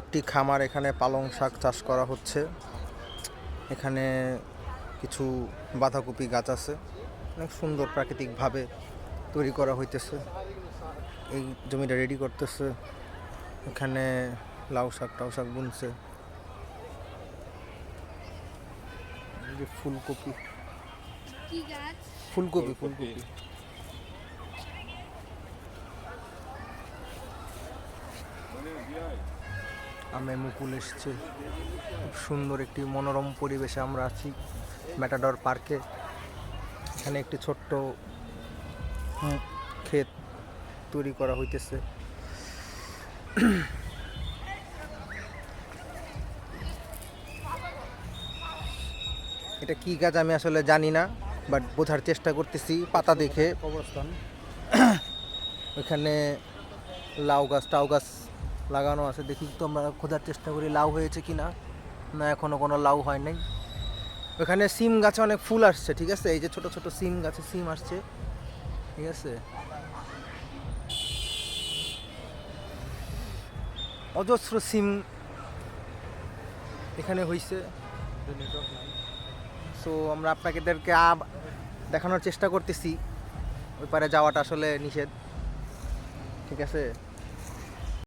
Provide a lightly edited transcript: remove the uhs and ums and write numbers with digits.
একটি খামার, এখানে পালং শাক চাষ করা হচ্ছে। এখানে কিছু বাঁধাকপি গাছ আছে, অনেক সুন্দর প্রাকৃতিকভাবে তৈরি করা হইতেছে। এই জমিটা রেডি করতেছে। এখানে লাউ শাক টাউ শাক বুনছে, ফুলকপি ফুলকপি ফুলকপি আমে মুকুল এসছে। খুব সুন্দর একটি মনোরম পরিবেশে আমরা আছি ম্যাটাডর পার্কে। এখানে একটি ছোট্ট ক্ষেত তৈরি করা হইতেছে। এটা কি গাছ আমি আসলে জানি না, বাট বোঝার চেষ্টা করতেছি পাতা দেখে। অবস্থান এখানে লাউ গাছ টাউ গাছ লাগানো আছে, দেখি তো আমরা খোঁজার চেষ্টা করি লাউ হয়েছে কি না। না, এখনো কোনো লাউ হয় নাই। ওখানে সিম গাছে অনেক ফুল আসছে, ঠিক আছে, এই যে ছোট ছোট সিম গাছে সিম আসছে, ঠিক আছে। অজস্র সিম এখানে হইছে। সো আমরা আপনাদেরকে দেখানোর চেষ্টা করতেছি। ওই পারে যাওয়াটা আসলে নিষেধ, ঠিক আছে।